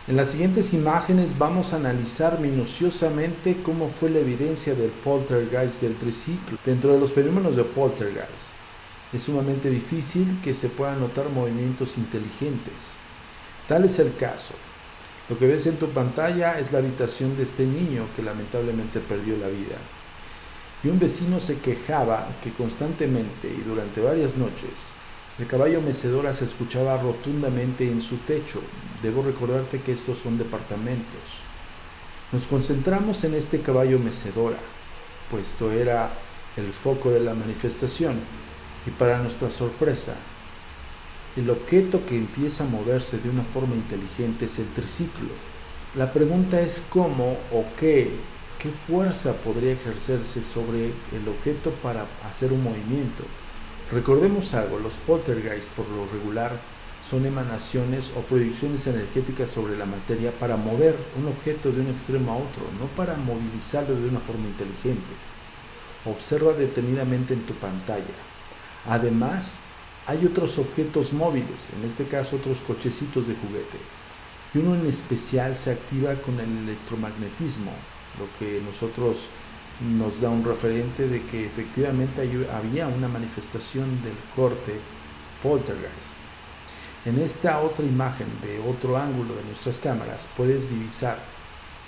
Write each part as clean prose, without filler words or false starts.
En las siguientes imágenes vamos a analizar minuciosamente cómo fue la evidencia del poltergeist del triciclo. Dentro de los fenómenos de poltergeist, es sumamente difícil que se puedan notar movimientos inteligentes. Tal es el caso. Lo que ves en tu pantalla es la habitación de este niño que lamentablemente perdió la vida. Y un vecino se quejaba que constantemente y durante varias noches el caballo mecedora se escuchaba rotundamente en su techo. Debo recordarte que estos son departamentos. Nos concentramos en este caballo mecedora, puesto era el foco de la manifestación, y para nuestra sorpresa, el objeto que empieza a moverse de una forma inteligente es el triciclo. La pregunta es cómo o qué fuerza podría ejercerse sobre el objeto para hacer un movimiento. Recordemos algo, los poltergeists por lo regular son emanaciones o proyecciones energéticas sobre la materia para mover un objeto de un extremo a otro, no para movilizarlo de una forma inteligente. Observa detenidamente en tu pantalla. Además, hay otros objetos móviles, en este caso otros cochecitos de juguete, y uno en especial se activa con el electromagnetismo, lo que nosotros nos da un referente de que efectivamente había una manifestación del corte poltergeist. En esta otra imagen de otro ángulo de nuestras cámaras puedes divisar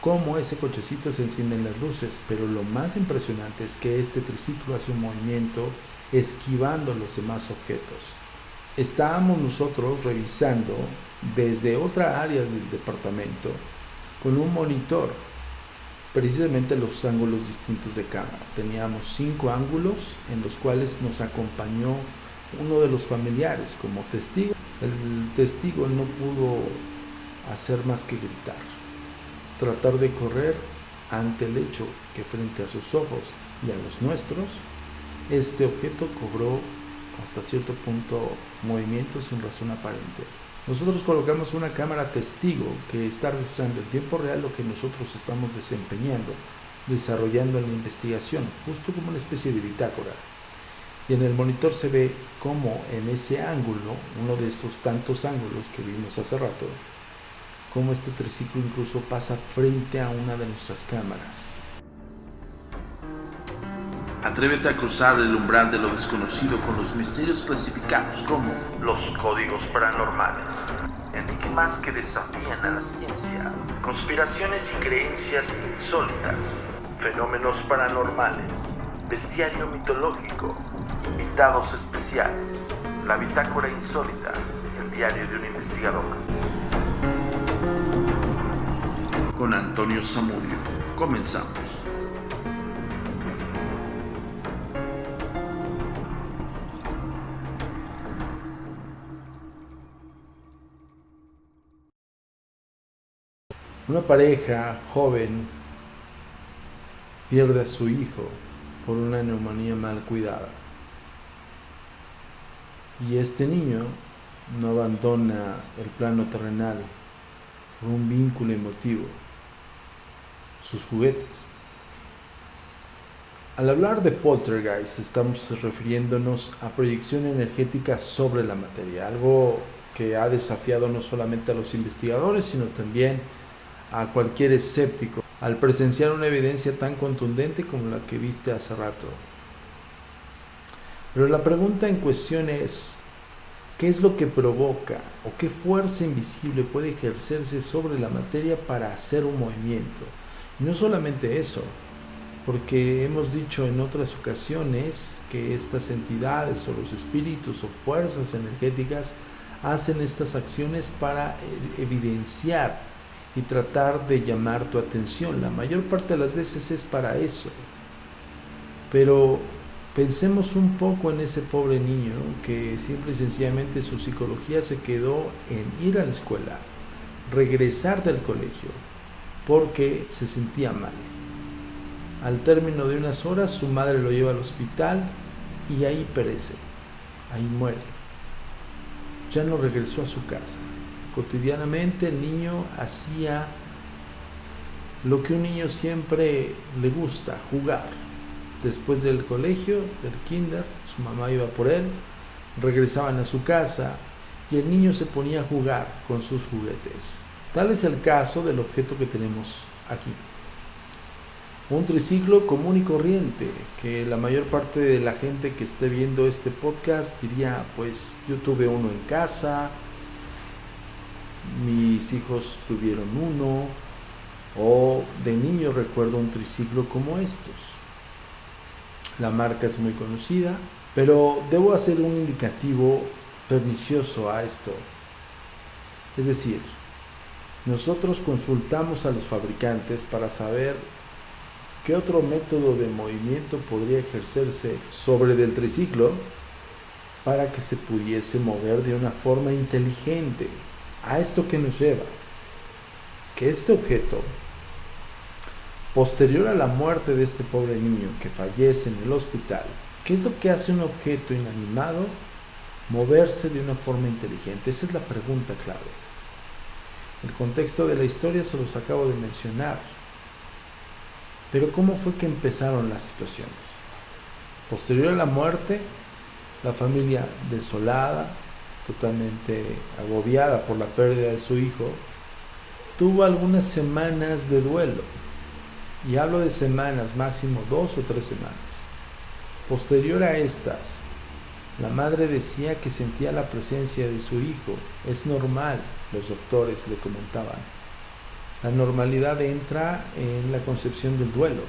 cómo ese cochecito se encienden las luces, pero lo más impresionante es que este triciclo hace un movimiento esquivando los demás objetos. Estábamos nosotros revisando desde otra área del departamento con un monitor precisamente los ángulos distintos de cámara. Teníamos 5 ángulos en los cuales nos acompañó uno de los familiares como testigo. El testigo no pudo hacer más que gritar, tratar de correr ante el hecho que frente a sus ojos y a los nuestros, este objeto cobró hasta cierto punto movimientos sin razón aparente. Nosotros colocamos una cámara testigo que está registrando en tiempo real lo que nosotros estamos desarrollando en la investigación, justo como una especie de bitácora. Y en el monitor se ve cómo en ese ángulo, uno de estos tantos ángulos que vimos hace rato, cómo este triciclo incluso pasa frente a una de nuestras cámaras. Atrévete a cruzar el umbral de lo desconocido con los misterios clasificados como los códigos paranormales, enigmas que desafían a la ciencia, conspiraciones y creencias insólitas, fenómenos paranormales, bestiario mitológico, invitados especiales, la bitácora insólita, el diario de un investigador. Con Antonio Zamudio. Comenzamos. Una pareja joven pierde a su hijo por una neumonía mal cuidada. Y este niño no abandona el plano terrenal por un vínculo emotivo, sus juguetes. Al hablar de poltergeist estamos refiriéndonos a proyección energética sobre la materia, algo que ha desafiado no solamente a los investigadores, sino también a cualquier escéptico al presenciar una evidencia tan contundente como la que viste hace rato. Pero la pregunta en cuestión es, ¿qué es lo que provoca o qué fuerza invisible puede ejercerse sobre la materia para hacer un movimiento? Y no solamente eso, porque hemos dicho en otras ocasiones que estas entidades o los espíritus o fuerzas energéticas hacen estas acciones para evidenciar y tratar de llamar tu atención. La mayor parte de las veces es para eso. Pero pensemos un poco en ese pobre niño que simple y sencillamente su psicología se quedó en ir a la escuela, regresar del colegio, porque se sentía mal. Al término de unas horas su madre lo lleva al hospital y ahí perece, ahí muere. Ya no regresó a su casa. Cotidianamente el niño hacía lo que un niño siempre le gusta, jugar. Después del colegio, del kinder, su mamá iba por él, regresaban a su casa y el niño se ponía a jugar con sus juguetes. Tal es el caso del objeto que tenemos aquí. Un triciclo común y corriente, que la mayor parte de la gente que esté viendo este podcast diría, pues yo tuve uno en casa, mis hijos tuvieron uno, o de niño recuerdo un triciclo como estos. La marca es muy conocida, pero debo hacer un indicativo pernicioso a esto. Es decir, nosotros consultamos a los fabricantes para saber qué otro método de movimiento podría ejercerse sobre el triciclo para que se pudiese mover de una forma inteligente. A esto que nos lleva, que este objeto, posterior a la muerte de este pobre niño que fallece en el hospital, ¿qué es lo que hace un objeto inanimado moverse de una forma inteligente? Esa es la pregunta clave. El contexto de la historia se los acabo de mencionar. Pero ¿cómo fue que empezaron las situaciones? Posterior a la muerte, la familia desolada, totalmente agobiada por la pérdida de su hijo, tuvo algunas semanas de duelo. Y hablo de semanas, máximo 2 o 3 semanas. Posterior a estas, la madre decía que sentía la presencia de su hijo. Es normal, los doctores le comentaban. La normalidad entra en la concepción del duelo.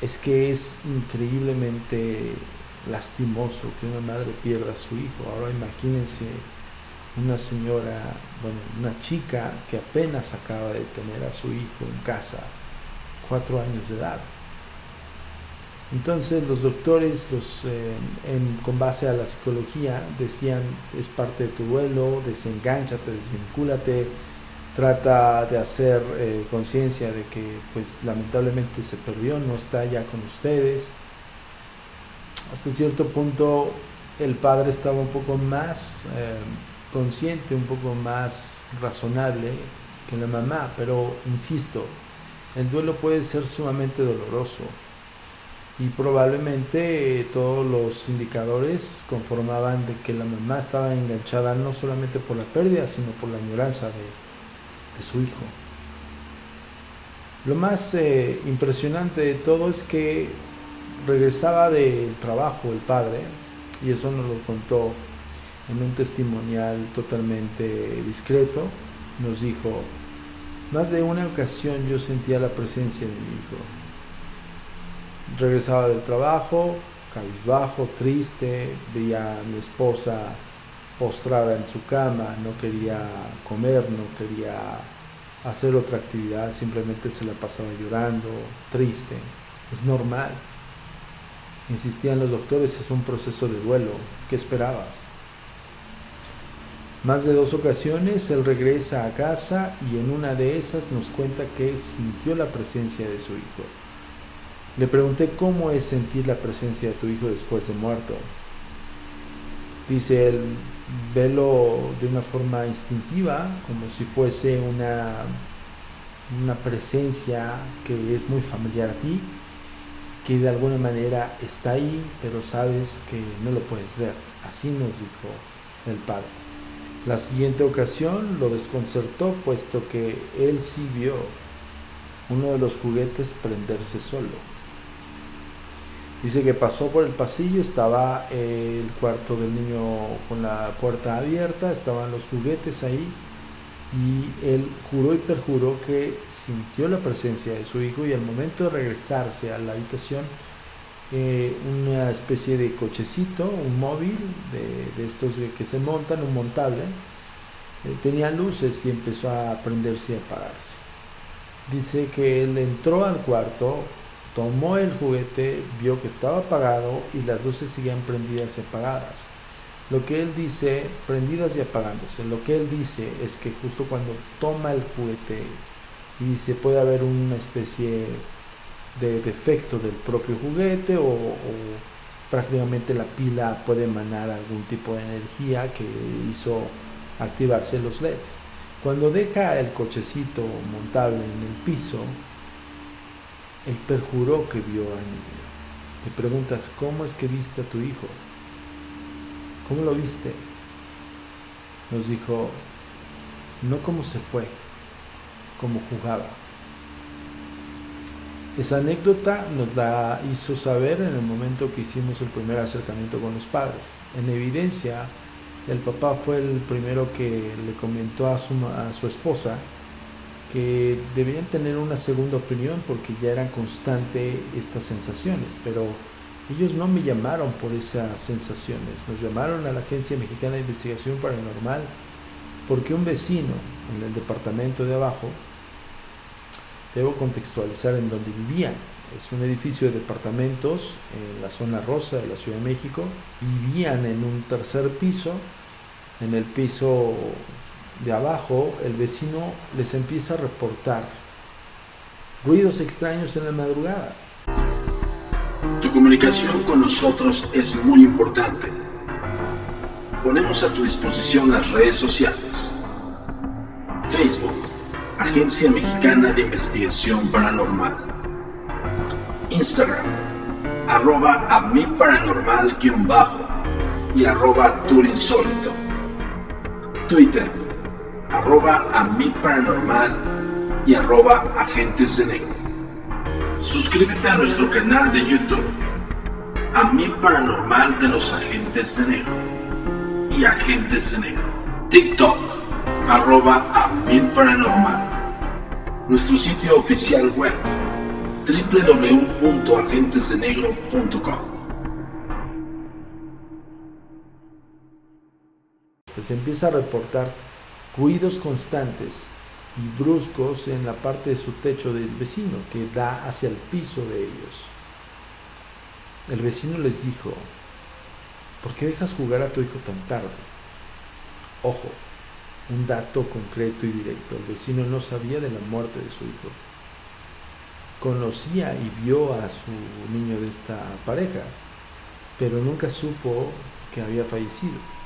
Es que es increíblemente lastimoso que una madre pierda a su hijo. Ahora imagínense una señora, una chica que apenas acaba de tener a su hijo en casa, 4 años de edad. Entonces los doctores, con base a la psicología, decían, es parte de tu duelo, desengánchate, desvincúlate, trata de hacer conciencia de que pues lamentablemente se perdió, no está ya con ustedes. Hasta cierto punto el padre estaba un poco más consciente, un poco más razonable que la mamá, pero insisto, el duelo puede ser sumamente doloroso y probablemente todos los indicadores conformaban de que la mamá estaba enganchada no solamente por la pérdida, sino por la añoranza de su hijo. Lo más impresionante de todo es que regresaba del trabajo el padre, y eso nos lo contó en un testimonial totalmente discreto. Nos dijo, más de una ocasión yo sentía la presencia de mi hijo. Regresaba del trabajo, cabizbajo, triste, veía a mi esposa postrada en su cama, no quería comer, no quería hacer otra actividad, simplemente se la pasaba llorando, triste. Es normal. Insistían los doctores, es un proceso de duelo. ¿Qué esperabas? Más de 2 ocasiones él regresa a casa y en una de esas nos cuenta que sintió la presencia de su hijo. Le pregunté cómo es sentir la presencia de tu hijo después de muerto. Dice él, velo de una forma instintiva, como si fuese una presencia que es muy familiar a ti, que de alguna manera está ahí, pero sabes que no lo puedes ver. Así nos dijo el padre. La siguiente ocasión lo desconcertó, puesto que él sí vio uno de los juguetes prenderse solo. Dice que pasó por el pasillo, estaba el cuarto del niño con la puerta abierta, estaban los juguetes ahí, y él juró y perjuró que sintió la presencia de su hijo, y al momento de regresarse a la habitación, una especie de cochecito, un móvil de estos que se montan, un montable, tenía luces y empezó a prenderse y apagarse. Dice que él entró al cuarto, tomó el juguete, vio que estaba apagado y las luces seguían prendidas y apagadas. Lo que él dice, prendidas y apagándose, lo que él dice es que justo cuando toma el juguete y dice puede haber una especie de defecto del propio juguete o prácticamente la pila puede emanar algún tipo de energía que hizo activarse los LEDs. Cuando deja el cochecito montable en el piso, él perjuró que vio al niño. Te preguntas, ¿cómo es que viste a tu hijo? ¿Cómo lo viste? Nos dijo, no cómo se fue, cómo jugaba. Esa anécdota nos la hizo saber en el momento que hicimos el primer acercamiento con los padres. En evidencia, el papá fue el primero que le comentó a su esposa que debían tener una segunda opinión porque ya eran constantes estas sensaciones, pero ellos no me llamaron por esas sensaciones, nos llamaron a la Agencia Mexicana de Investigación Paranormal porque un vecino en el departamento de abajo, debo contextualizar en donde vivían, es un edificio de departamentos en la zona rosa de la Ciudad de México, vivían en un tercer piso, en el piso de abajo el vecino les empieza a reportar ruidos extraños en la madrugada. Tu comunicación con nosotros es muy importante. Ponemos a tu disposición las redes sociales. Facebook, Agencia Mexicana de Investigación Paranormal. Instagram, @amiparanormal_ y @turinsólito. Twitter, @amiparanormal y @agentes de negro. Suscríbete a nuestro canal de YouTube, A Mi Paranormal de los Agentes de Negro y Agentes de Negro. TikTok, @amiparanormal. Nuestro sitio oficial web, www.agentesdenegro.com. Se empieza a reportar ruidos constantes y bruscos en la parte de su techo del vecino que da hacia el piso de ellos. El vecino les dijo: ¿por qué dejas jugar a tu hijo tan tarde? Ojo, un dato concreto y directo: el vecino no sabía de la muerte de su hijo. Conocía y vio a su niño de esta pareja, pero nunca supo que había fallecido.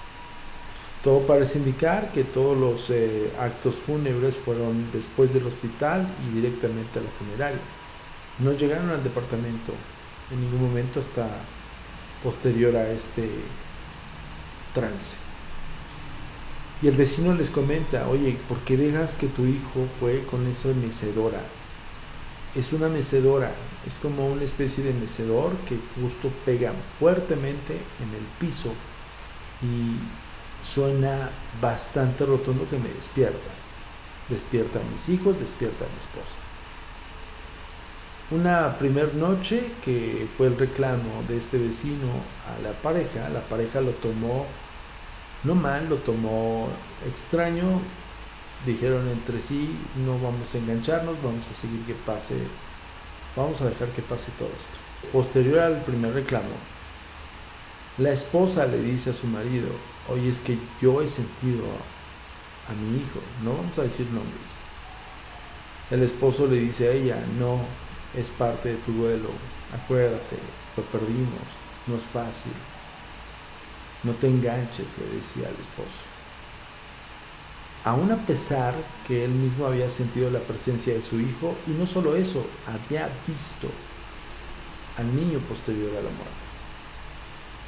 Todo parece indicar que todos los actos fúnebres fueron después del hospital y directamente a la funeraria. No llegaron al departamento en ningún momento hasta posterior a este trance. Y el vecino les comenta: oye, ¿por qué dejas que tu hijo fue con esa mecedora? Es una mecedora, es como una especie de mecedor que justo pega fuertemente en el piso y suena bastante rotundo que me despierta. Despierta a mis hijos, despierta a mi esposa. Una primer noche que fue el reclamo de este vecino a la pareja lo tomó no mal, lo tomó extraño. Dijeron entre sí: no vamos a engancharnos, vamos a seguir que pase, vamos a dejar que pase todo esto. Posterior al primer reclamo, la esposa le dice a su marido: oye, es que yo he sentido a mi hijo, no vamos a decir nombres. El esposo le dice a ella: no, es parte de tu duelo, acuérdate, lo perdimos, no es fácil, no te enganches, le decía al esposo. Aún a pesar que él mismo había sentido la presencia de su hijo, y no solo eso, había visto al niño posterior a la muerte.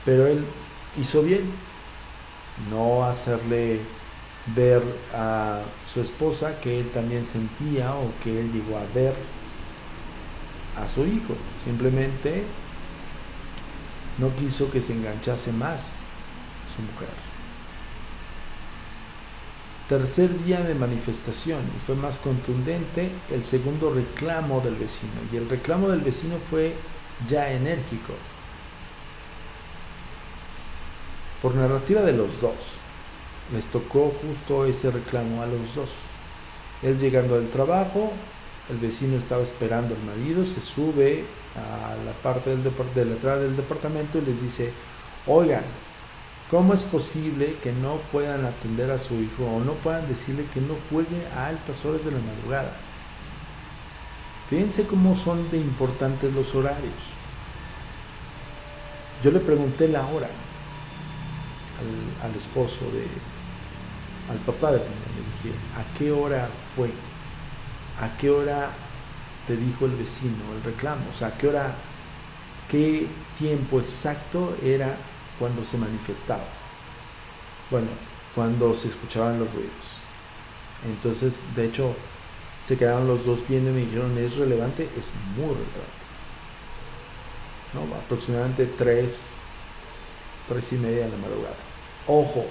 Pero él hizo bien no hacerle ver a su esposa que él también sentía o que él llegó a ver a su hijo. Simplemente no quiso que se enganchase más su mujer. Tercer día de manifestación, y fue más contundente el segundo reclamo del vecino, y el reclamo del vecino fue ya enérgico. Por narrativa de los dos, les tocó justo ese reclamo a los dos. Él llegando del trabajo, el vecino estaba esperando al marido, se sube a la parte de la entrada del departamento y les dice: oigan, ¿cómo es posible que no puedan atender a su hijo o no puedan decirle que no juegue a altas horas de la madrugada? Fíjense cómo son de importantes los horarios. Yo le pregunté la hora al esposo al papá de niño, le dije: ¿a qué hora fue? ¿A qué hora te dijo el vecino el reclamo? O sea, qué tiempo exacto era cuando se manifestaba. Bueno, cuando se escuchaban los ruidos. Entonces, de hecho, se quedaron los dos viendo y me dijeron, ¿es relevante? Es muy relevante, ¿no? Aproximadamente 3:30 de la madrugada. Ojo,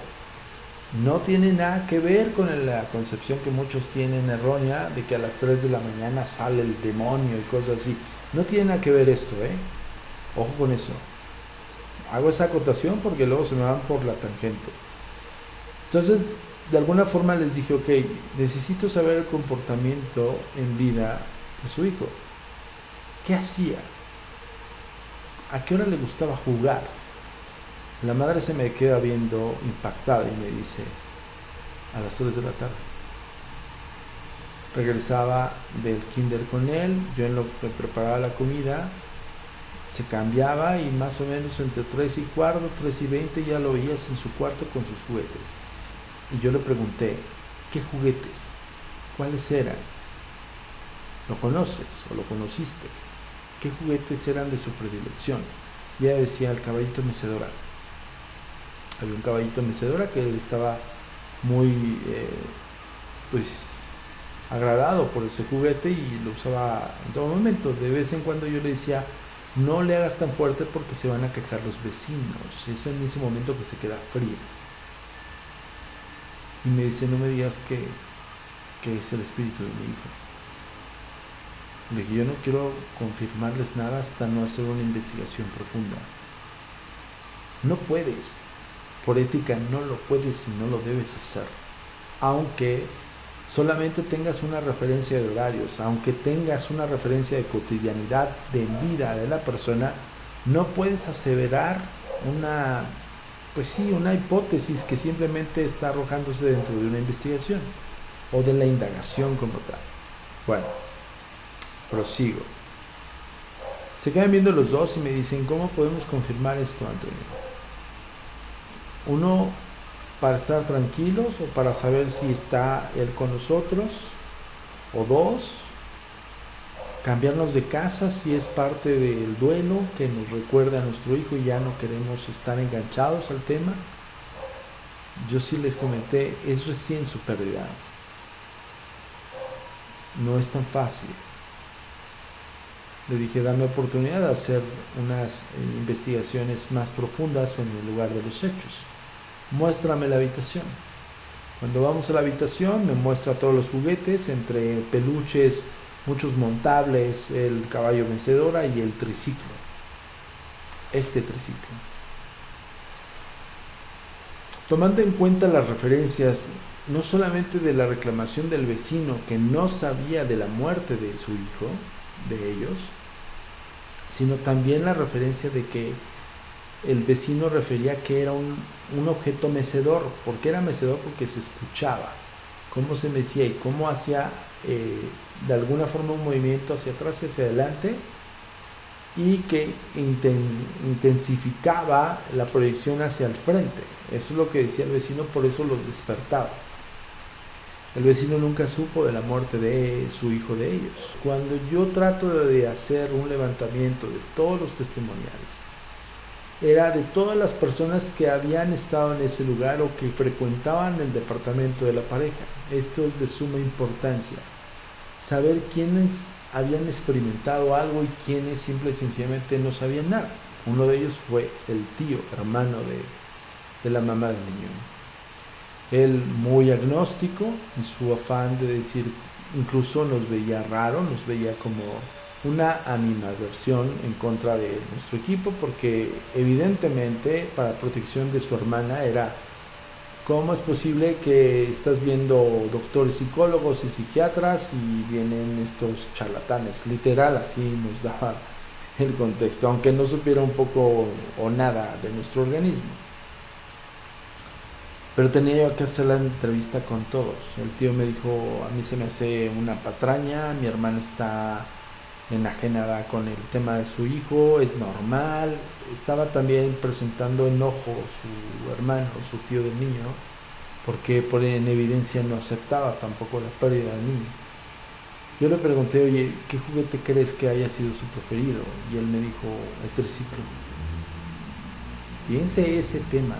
no tiene nada que ver con la concepción que muchos tienen errónea de que a las 3 de la mañana sale el demonio y cosas así. No tiene nada que ver esto, Ojo con eso. Hago esa acotación porque luego se me van por la tangente. Entonces, de alguna forma les dije, ok, necesito saber el comportamiento en vida de su hijo. ¿Qué hacía? ¿A qué hora le gustaba jugar? La madre se me queda viendo impactada y me dice, a las 3 de la tarde. Regresaba del kinder con él, yo en lo que preparaba la comida, se cambiaba y más o menos entre 3:15, 3:20 ya lo veías en su cuarto con sus juguetes. Y yo le pregunté, ¿qué juguetes? ¿Cuáles eran? ¿Lo conoces o lo conociste? ¿Qué juguetes eran de su predilección? Y ella decía, el caballito mecedora. Había un caballito mecedora que él estaba muy agradado por ese juguete y lo usaba en todo momento. De vez en cuando yo le decía, no le hagas tan fuerte porque se van a quejar los vecinos. Es en ese momento que se queda fría. Y me dice, no me digas que es el espíritu de mi hijo. Le dije, yo no quiero confirmarles nada hasta no hacer una investigación profunda. No puedes, por ética no lo puedes y no lo debes hacer. Aunque solamente tengas una referencia de horarios, aunque tengas una referencia de cotidianidad, de vida de la persona, no puedes aseverar una hipótesis que simplemente está arrojándose dentro de una investigación o de la indagación como tal. Bueno, prosigo. Se quedan viendo los dos y me dicen, ¿cómo podemos confirmar esto, Antonio? Uno, para estar tranquilos o para saber si está él con nosotros, o dos, cambiarnos de casa si es parte del duelo que nos recuerda a nuestro hijo y ya no queremos estar enganchados al tema. Yo sí les comenté, es recién su pérdida, no es tan fácil. Le dije, dame oportunidad de hacer unas investigaciones más profundas en el lugar de los hechos. Muéstrame la habitación. Cuando vamos a la habitación me muestra todos los juguetes, entre peluches, muchos montables, el caballo vencedora y el triciclo. Este triciclo. Tomando en cuenta las referencias, no solamente de la reclamación del vecino que no sabía de la muerte de su hijo, de ellos, sino también la referencia de que el vecino refería que era un objeto mecedor. ¿Por qué era mecedor? Porque se escuchaba cómo se mecía y cómo hacía de alguna forma un movimiento hacia atrás y hacia adelante, y que intensificaba la proyección hacia el frente. Eso es lo que decía el vecino, por eso los despertaba. El vecino nunca supo de la muerte de su hijo de ellos. Cuando yo trato de hacer un levantamiento de todos los testimoniales, era de todas las personas que habían estado en ese lugar o que frecuentaban el departamento de la pareja. Esto es de suma importancia. Saber quiénes habían experimentado algo y quiénes simple y sencillamente no sabían nada. Uno de ellos fue el tío, hermano de la mamá del niño. Él, muy agnóstico, en su afán de decir, incluso nos veía raro, nos veía como una animadversión en contra de nuestro equipo, porque evidentemente para protección de su hermana era, ¿cómo es posible que estás viendo doctores, psicólogos y psiquiatras y vienen estos charlatanes? Literal, así nos daba el contexto, aunque no supiera un poco o nada de nuestro organismo. Pero tenía yo que hacer la entrevista con todos. El tío me dijo, a mí se me hace una patraña, mi hermana está enajenada con el tema de su hijo, es normal. Estaba también presentando enojo su hermano, su tío del niño, porque en evidencia no aceptaba tampoco la pérdida del niño. Yo le pregunté, oye, ¿qué juguete crees que haya sido su preferido? Y él me dijo, el triciclo. Fíjense ese tema,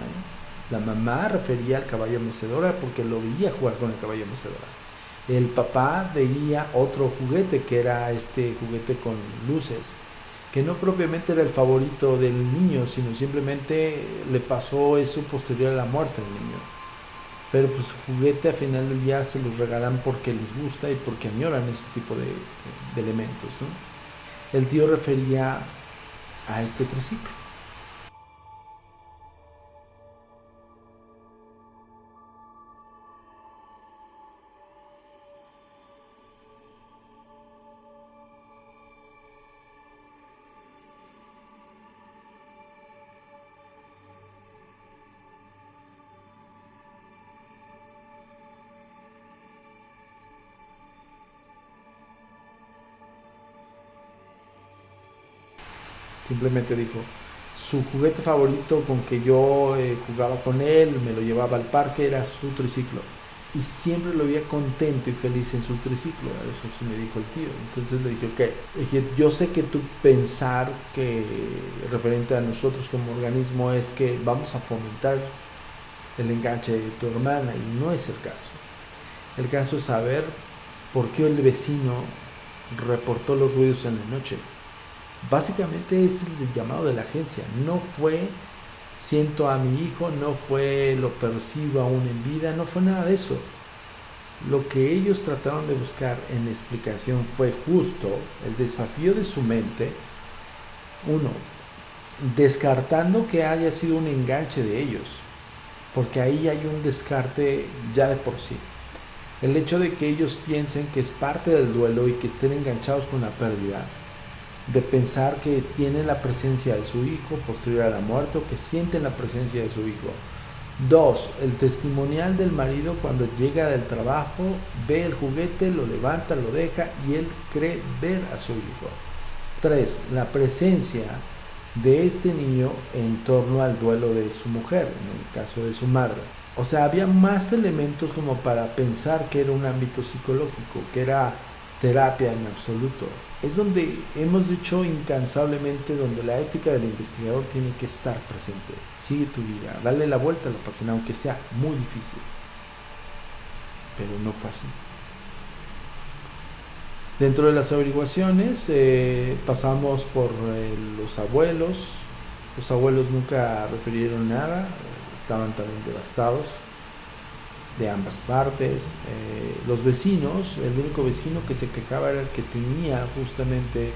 La mamá refería al caballo mecedora porque lo veía jugar con el caballo mecedora. El papá veía otro juguete, que era este juguete con luces, que no propiamente era el favorito del niño, sino simplemente le pasó eso posterior a la muerte del niño. Pero pues su juguete al final del día se los regalan porque les gusta y porque añoran ese tipo de elementos, ¿no? El tío refería a este triciclo. Simplemente dijo, su juguete favorito con que yo jugaba con él, me lo llevaba al parque, era su triciclo. Y siempre lo veía contento y feliz en su triciclo. Eso sí me dijo el tío. Entonces le dije, ok, dije, yo sé que tú pensar que referente a nosotros como organismo es que vamos a fomentar el enganche de tu hermana, y no es el caso. El caso es saber por qué el vecino reportó los ruidos en la noche. Básicamente es el llamado de la agencia. No fue siento a mi hijo, no fue lo percibo aún en vida, no fue nada de eso. Lo que ellos trataron de buscar en explicación fue justo el desafío de su mente. Uno, descartando que haya sido un enganche de ellos, porque ahí hay un descarte ya de por sí. El hecho de que ellos piensen que es parte del duelo y que estén enganchados con la pérdida, de pensar que tienen la presencia de su hijo posterior a la muerte, o que sienten la presencia de su hijo. 2. El testimonial del marido cuando llega del trabajo, ve el juguete, lo levanta, lo deja y él cree ver a su hijo. 3. La presencia de este niño en torno al duelo de su mujer, en el caso de su madre. O sea, había más elementos como para pensar que era un ámbito psicológico, que era terapia en absoluto. Es donde hemos dicho incansablemente, donde la ética del investigador tiene que estar presente. Sigue tu vida, dale la vuelta a la página, aunque sea muy difícil. Pero no fue así. Dentro de las averiguaciones pasamos por los abuelos. Los abuelos nunca refirieron nada, estaban también devastados de ambas partes. Los vecinos, el único vecino que se quejaba era el que tenía justamente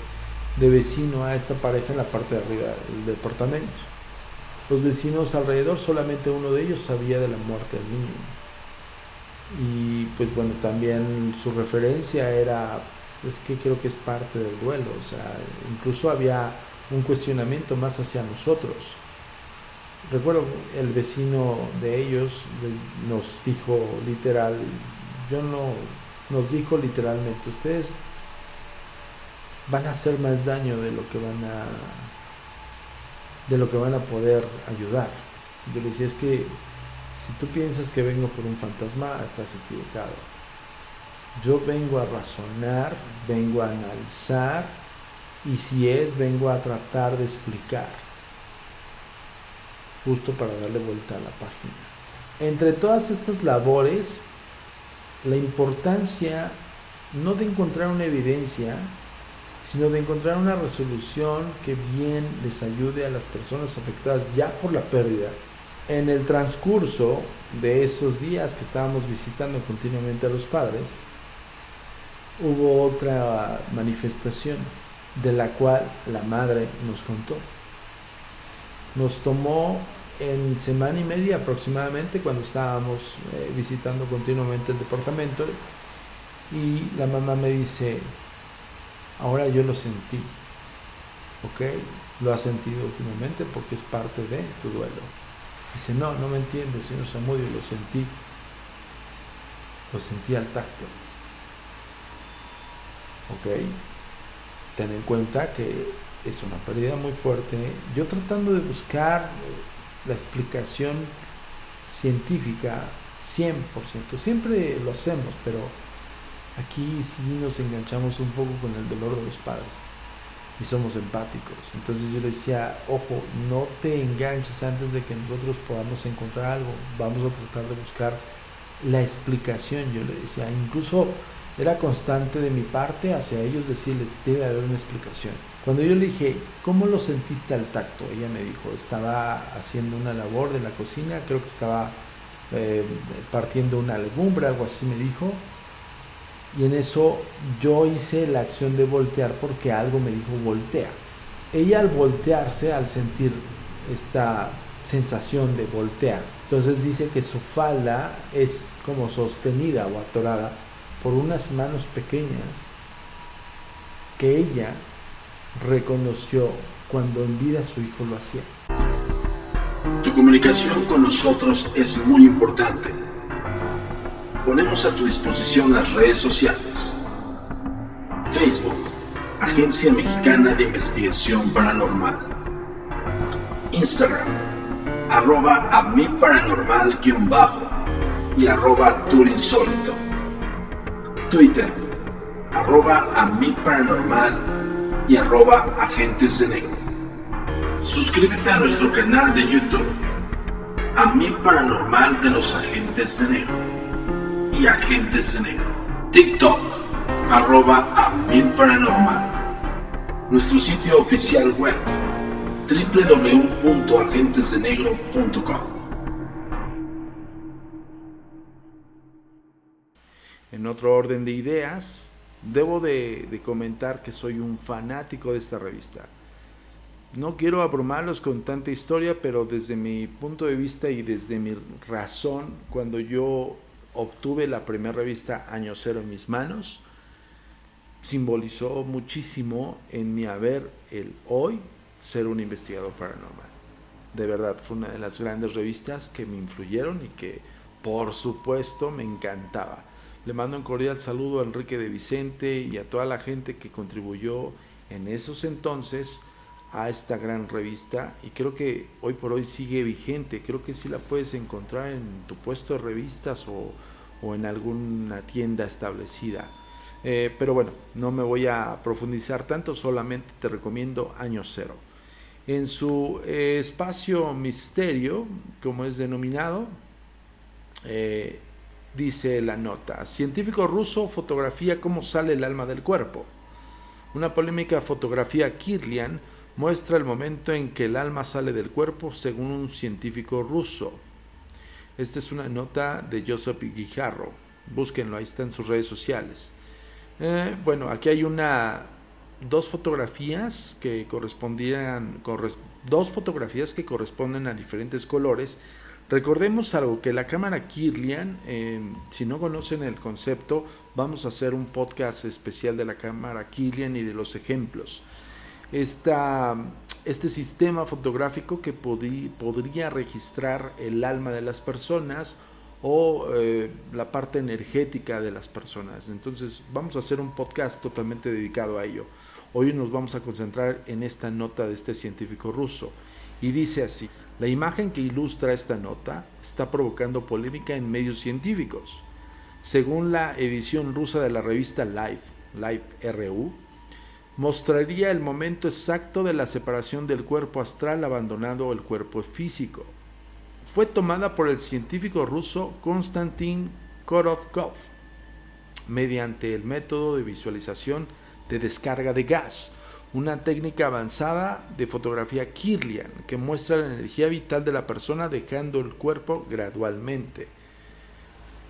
de vecino a esta pareja en la parte de arriba del departamento. Los vecinos alrededor, solamente uno de ellos sabía de la muerte del niño. Y pues bueno, también su referencia era, es que creo que es parte del duelo. O sea, incluso había un cuestionamiento más hacia nosotros. Recuerdo el vecino de ellos nos dijo literalmente, ustedes van a hacer más daño de lo que van a poder ayudar. Yo le decía, es que si tú piensas que vengo por un fantasma, estás equivocado. Yo vengo a razonar, vengo a analizar, y si vengo a tratar de explicar, justo para darle vuelta a la página. Entre todas estas labores, la importancia no de encontrar una evidencia, sino de encontrar una resolución que bien les ayude a las personas afectadas ya por la pérdida. En el transcurso de esos días que estábamos visitando continuamente a los padres, hubo otra manifestación de la cual la madre nos contó. Nos tomó en semana y media aproximadamente, cuando estábamos visitando continuamente el departamento, y la mamá me dice, ahora yo lo sentí, ¿ok? Lo has sentido últimamente porque es parte de tu duelo. Dice, no me entiende, señor Zamudio, lo sentí al tacto. ¿Ok? Ten en cuenta que es una pérdida muy fuerte. Yo tratando de buscar la explicación científica 100%, siempre lo hacemos, pero aquí sí nos enganchamos un poco con el dolor de los padres y somos empáticos. Entonces yo le decía, ojo, no te enganches antes de que nosotros podamos encontrar algo. Vamos a tratar de buscar la explicación, yo le decía, incluso era constante de mi parte hacia ellos decirles, debe haber una explicación. Cuando yo le dije, ¿cómo lo sentiste al tacto? Ella me dijo, estaba haciendo una labor de la cocina, creo que estaba partiendo una legumbre, algo así me dijo, y en eso yo hice la acción de voltear porque algo me dijo voltea. Ella al voltearse, al sentir esta sensación de voltear, entonces dice que su falda es como sostenida o atorada por unas manos pequeñas que ella reconoció cuando en vida su hijo lo hacía. Tu comunicación con nosotros es muy importante. Ponemos a tu disposición las redes sociales. Facebook, Agencia Mexicana de Investigación Paranormal. Instagram, @amiparanormal_ y @turinsólito. Twitter, @amiparanormal y @agentes de negro. Suscríbete a nuestro canal de YouTube, A Mi Paranormal de los Agentes de Negro y Agentes de Negro. TikTok, @amiparanormal. Nuestro sitio oficial web, www.agentesdenegro.com. En otro orden de ideas, debo de comentar que soy un fanático de esta revista. No quiero abrumarlos con tanta historia, pero desde mi punto de vista y desde mi razón, cuando yo obtuve la primera revista Año Cero en mis manos, simbolizó muchísimo en mi haber el hoy ser un investigador paranormal. De verdad, fue una de las grandes revistas que me influyeron y que, por supuesto, me encantaba. Le mando un cordial saludo a Enrique de Vicente y a toda la gente que contribuyó en esos entonces a esta gran revista, y creo que hoy por hoy sigue vigente. Creo que sí la puedes encontrar en tu puesto de revistas o en alguna tienda establecida. Pero bueno, no me voy a profundizar tanto, solamente te recomiendo Año Cero. En su espacio misterio, como es denominado, dice la nota: científico ruso fotografía cómo sale el alma del cuerpo. Una polémica fotografía Kirlian muestra el momento en que el alma sale del cuerpo según un científico ruso. Esta es una nota de Joseph Guijarro. Búsquenlo, ahí está en sus redes sociales. Bueno, aquí hay dos fotografías que corresponden a diferentes colores. Recordemos algo, que la cámara Kirlian, si no conocen el concepto, vamos a hacer un podcast especial de la cámara Kirlian y de los ejemplos. Este sistema fotográfico que podría registrar el alma de las personas o la parte energética de las personas. Entonces vamos a hacer un podcast totalmente dedicado a ello. Hoy nos vamos a concentrar en esta nota de este científico ruso, y dice así: la imagen que ilustra esta nota está provocando polémica en medios científicos. Según la edición rusa de la revista Life RU, mostraría el momento exacto de la separación del cuerpo astral abandonando el cuerpo físico. Fue tomada por el científico ruso Konstantin Korotkov mediante el método de visualización de descarga de gas, una técnica avanzada de fotografía Kirlian que muestra la energía vital de la persona dejando el cuerpo gradualmente.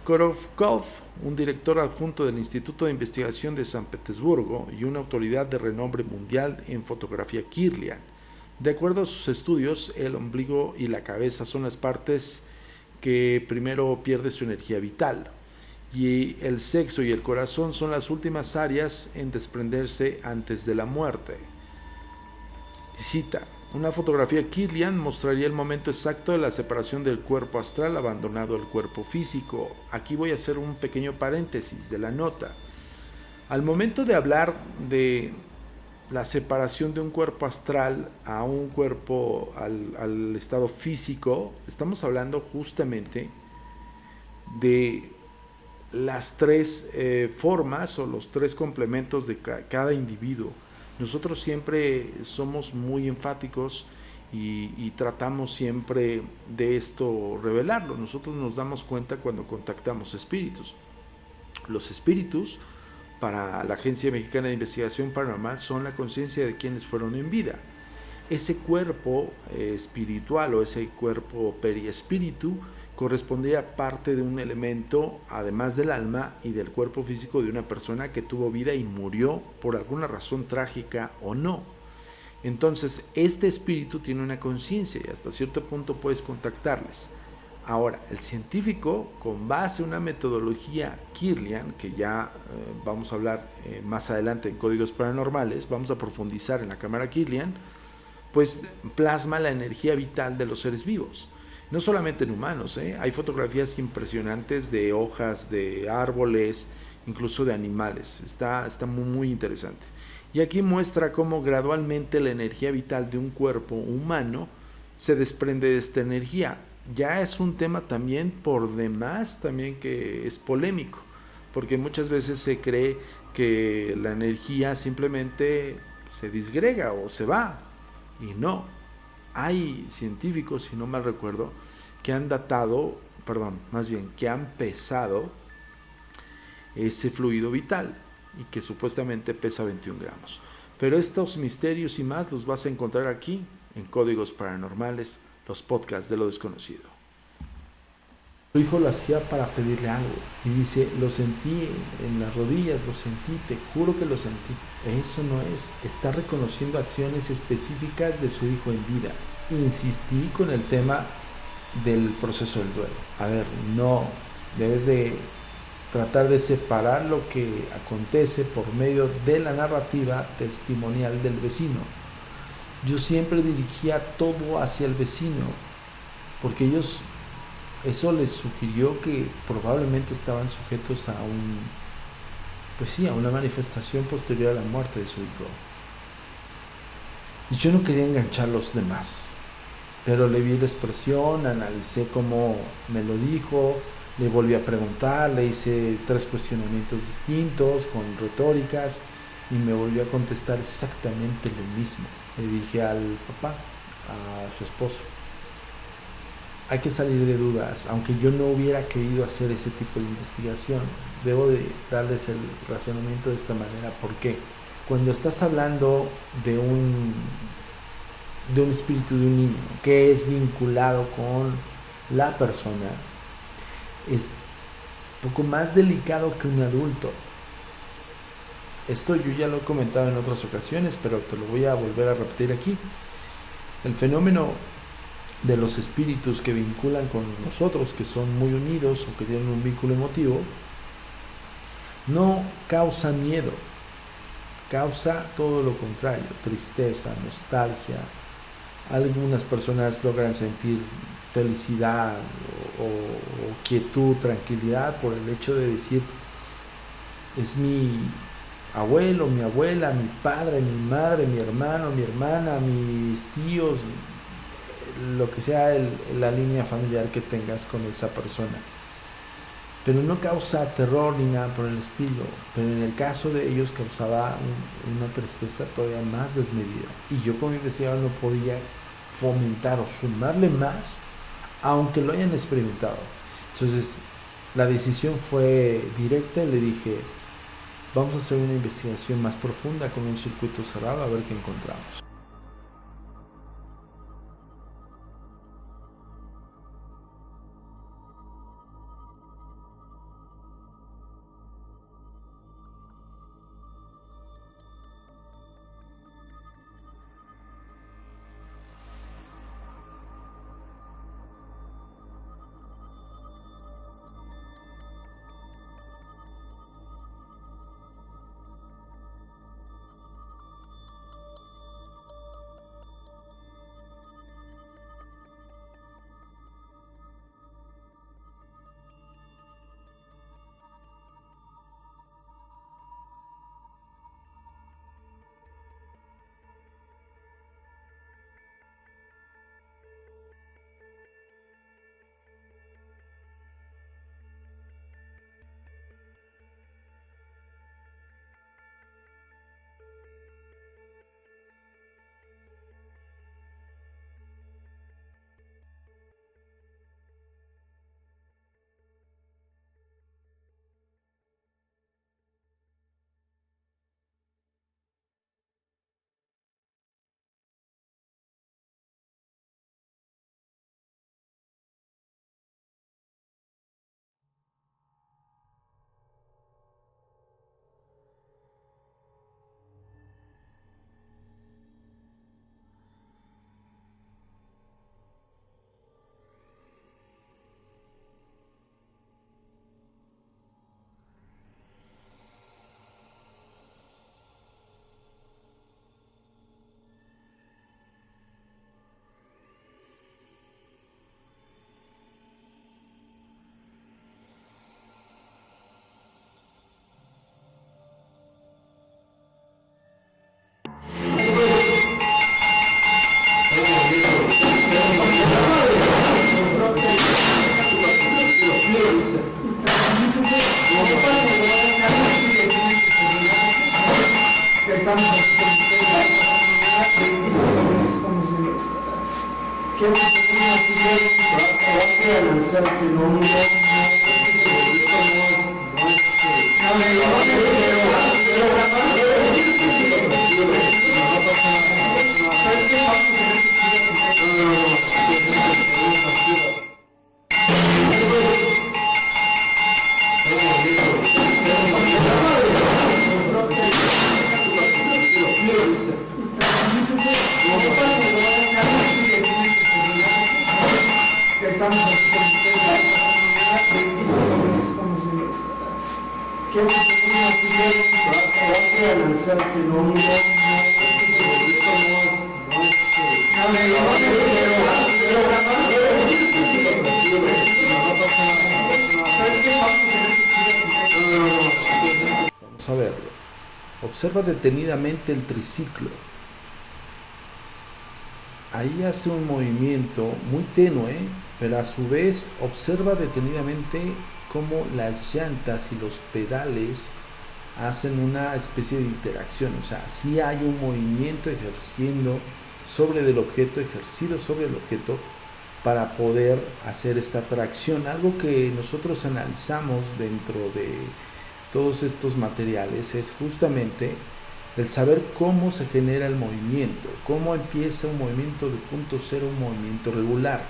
Korotkov, un director adjunto del Instituto de Investigación de San Petersburgo y una autoridad de renombre mundial en fotografía Kirlian. De acuerdo a sus estudios, el ombligo y la cabeza son las partes que primero pierde su energía vital, y el sexo y el corazón son las últimas áreas en desprenderse antes de la muerte. Cita: una fotografía Kirlian mostraría el momento exacto de la separación del cuerpo astral abandonado el cuerpo físico. Aquí voy a hacer un pequeño paréntesis de la nota. Al momento de hablar de la separación de un cuerpo astral a un cuerpo al estado físico, estamos hablando justamente de las tres formas o los tres complementos de cada individuo. Nosotros siempre somos muy enfáticos y tratamos siempre de esto revelarlo. Nosotros nos damos cuenta cuando contactamos espíritus. Los espíritus, para la Agencia Mexicana de Investigación Paranormal, son la conciencia de quienes fueron en vida. Ese cuerpo espiritual o ese cuerpo periespíritu correspondía a parte de un elemento, además del alma y del cuerpo físico de una persona que tuvo vida y murió por alguna razón trágica o no. Entonces, este espíritu tiene una conciencia y hasta cierto punto puedes contactarles. Ahora, el científico, con base en una metodología Kirlian, que ya vamos a hablar más adelante en Códigos Paranormales, vamos a profundizar en la cámara Kirlian, pues plasma la energía vital de los seres vivos. No solamente en humanos, hay fotografías impresionantes de hojas, de árboles, incluso de animales. Está muy, muy interesante. Y aquí muestra cómo gradualmente la energía vital de un cuerpo humano se desprende de esta energía. Ya es un tema también por demás, también que es polémico, porque muchas veces se cree que la energía simplemente se disgrega o se va, y no. Hay científicos, si no mal recuerdo, que han que han pesado ese fluido vital y que supuestamente pesa 21 gramos. Pero estos misterios y más los vas a encontrar aquí en Códigos Paranormales, los podcasts de lo desconocido. Su hijo lo hacía para pedirle algo y dice, lo sentí en las rodillas, lo sentí, te juro que lo sentí. Eso no es, está reconociendo acciones específicas de su hijo en vida. Insistí con el tema del proceso del duelo. A ver, no, debes de tratar de separar lo que acontece por medio de la narrativa testimonial del vecino. Yo siempre dirigía todo hacia el vecino, porque eso les sugirió que probablemente estaban sujetos a a una manifestación posterior a la muerte de su hijo. Y yo no quería enganchar a los demás, pero le vi la expresión, analicé cómo me lo dijo, le volví a preguntar, le hice 3 cuestionamientos distintos con retóricas y me volvió a contestar exactamente lo mismo. Le dije al papá, a su esposo, hay que salir de dudas, aunque yo no hubiera querido hacer ese tipo de investigación. Debo de darles el razonamiento de esta manera. ¿Por qué? Cuando estás hablando de un espíritu de un niño que es vinculado con la persona, es un poco más delicado que un adulto. Esto yo ya lo he comentado en otras ocasiones, pero te lo voy a volver a repetir aquí. El fenómeno de los espíritus que vinculan con nosotros, que son muy unidos o que tienen un vínculo emotivo, no causa miedo, causa todo lo contrario, tristeza, nostalgia. Algunas personas logran sentir felicidad o quietud, tranquilidad por el hecho de decir, es mi abuelo, mi abuela, mi padre, mi madre, mi hermano, mi hermana, mis tíos, lo que sea la línea familiar que tengas con esa persona. Pero no causa terror ni nada por el estilo, pero en el caso de ellos causaba una tristeza todavía más desmedida. Y yo como investigador no podía fomentar o sumarle más, aunque lo hayan experimentado. Entonces la decisión fue directa y le dije, vamos a hacer una investigación más profunda con un circuito cerrado a ver qué encontramos. estamos aquí con ustedes. Estamos viendo esto. Quiero que se pongan aquí a analizar el fenómeno. Estamos aquí con ustedes. Estamos viendo esto. Quiero que se pongan aquí a analizar el fenómeno. Vamos a verlo. Observa detenidamente el triciclo. Ahí hace un movimiento muy tenue, pero a su vez observa detenidamente cómo las llantas y los pedales hacen una especie de interacción. O sea, sí hay un movimiento ejercido sobre el objeto para poder hacer esta tracción. Algo que nosotros analizamos dentro de todos estos materiales es justamente el saber cómo se genera el movimiento, cómo empieza un movimiento de punto cero, un movimiento regular.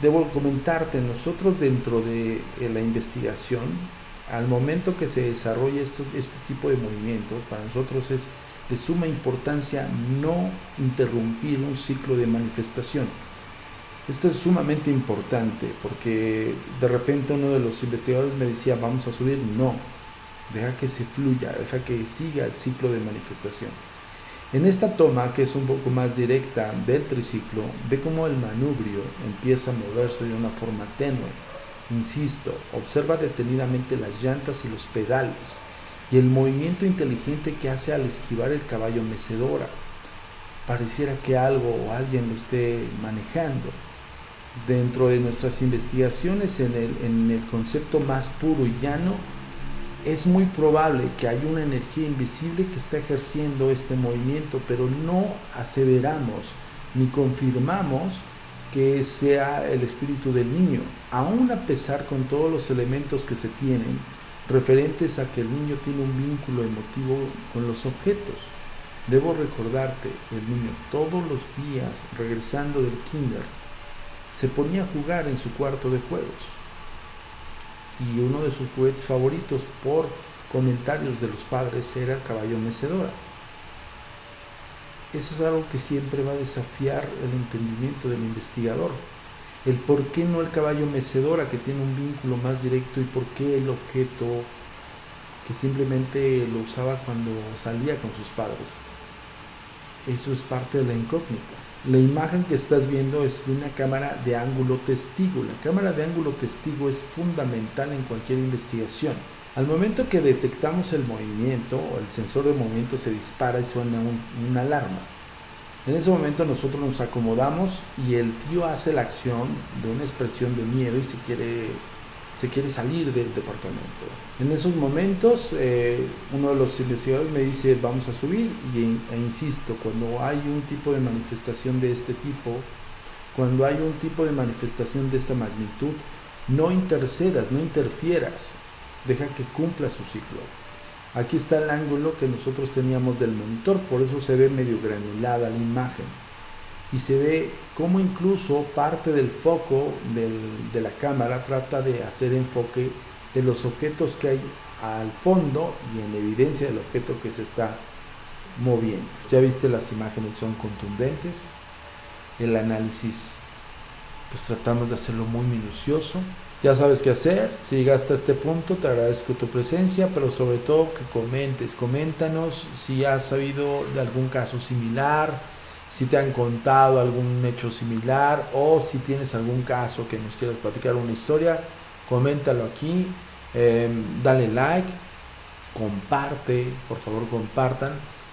Debo comentarte, nosotros dentro de la investigación, al momento que se desarrolla este tipo de movimientos, para nosotros es de suma importancia no interrumpir un ciclo de manifestación. Esto es sumamente importante porque de repente uno de los investigadores me decía, vamos a subir. No, deja que se fluya, deja que siga el ciclo de manifestación. En esta toma, que es un poco más directa del triciclo, ve cómo el manubrio empieza a moverse de una forma tenue. Insisto, observa detenidamente las llantas y los pedales y el movimiento inteligente que hace al esquivar el caballo mecedora. Pareciera que algo o alguien lo esté manejando. Dentro de nuestras investigaciones en el concepto más puro y llano, es muy probable que haya una energía invisible que está ejerciendo este movimiento, pero no aseveramos ni confirmamos que sea el espíritu del niño, aun a pesar con todos los elementos que se tienen referentes a que el niño tiene un vínculo emotivo con los objetos. Debo recordarte, el niño todos los días, regresando del kinder, se ponía a jugar en su cuarto de juegos. Y uno de sus juguetes favoritos, por comentarios de los padres, era el caballo mecedora. Eso es algo que siempre va a desafiar el entendimiento del investigador. El por qué no el caballo mecedora, que tiene un vínculo más directo, y por qué el objeto que simplemente lo usaba cuando salía con sus padres. Eso es parte de la incógnita. La imagen que estás viendo es de una cámara de ángulo testigo. La cámara de ángulo testigo es fundamental en cualquier investigación. Al momento que detectamos el movimiento, o el sensor de movimiento se dispara y suena una alarma. En ese momento nosotros nos acomodamos y el tío hace la acción de una expresión de miedo y se quiere salir del departamento. En esos momentos uno de los investigadores me dice, vamos a subir, e insisto, cuando hay un tipo de manifestación de este tipo, cuando hay un tipo de manifestación de esa magnitud, no intercedas, no interfieras, deja que cumpla su ciclo. Aquí está el ángulo que nosotros teníamos del monitor, por eso se ve medio granulada la imagen. Y se ve cómo incluso parte del foco de la cámara trata de hacer enfoque de los objetos que hay al fondo y en evidencia del objeto que se está moviendo. Ya viste, las imágenes son contundentes. El análisis, pues tratamos de hacerlo muy minucioso. Ya sabes qué hacer. Si llegaste a este punto, te agradezco tu presencia, pero sobre todo que coméntanos si has sabido de algún caso similar, si te han contado algún hecho similar, o si tienes algún caso que nos quieras platicar, una historia, coméntalo aquí, dale like, comparte, por favor compartan,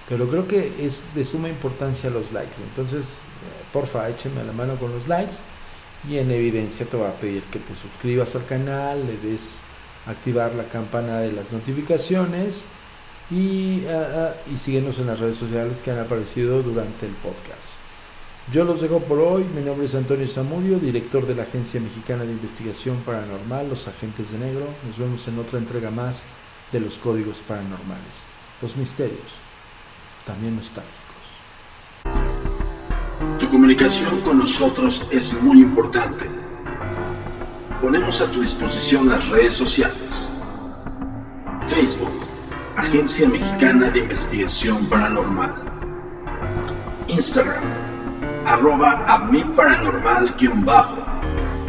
pero creo que es de suma importancia los likes. Entonces porfa, échenme la mano con los likes, y en evidencia te voy a pedir que te suscribas al canal, le des activar la campana de las notificaciones y síguenos en las redes sociales que han aparecido durante el podcast. Yo los dejo por hoy. Mi nombre es Antonio Zamudio, director de la Agencia Mexicana de Investigación Paranormal, Los Agentes de Negro. Nos vemos en otra entrega más de los Códigos Paranormales, los misterios, también nostálgicos. Tu comunicación con nosotros es muy importante. Ponemos a tu disposición las redes sociales. Facebook, Agencia Mexicana de Investigación Paranormal. Instagram, @amiparanormal_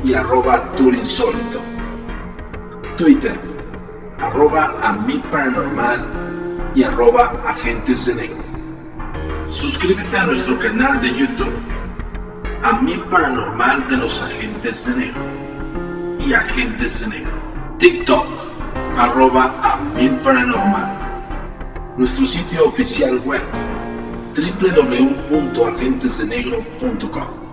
y @turinsólito. Twitter, @amiparanormal y @agentes de negro. Suscríbete a nuestro canal de YouTube, A Mi Paranormal de los Agentes de Negro y Agentes de Negro. TikTok, @amiparanormal. Nuestro sitio oficial web, www.agentesdenegro.com.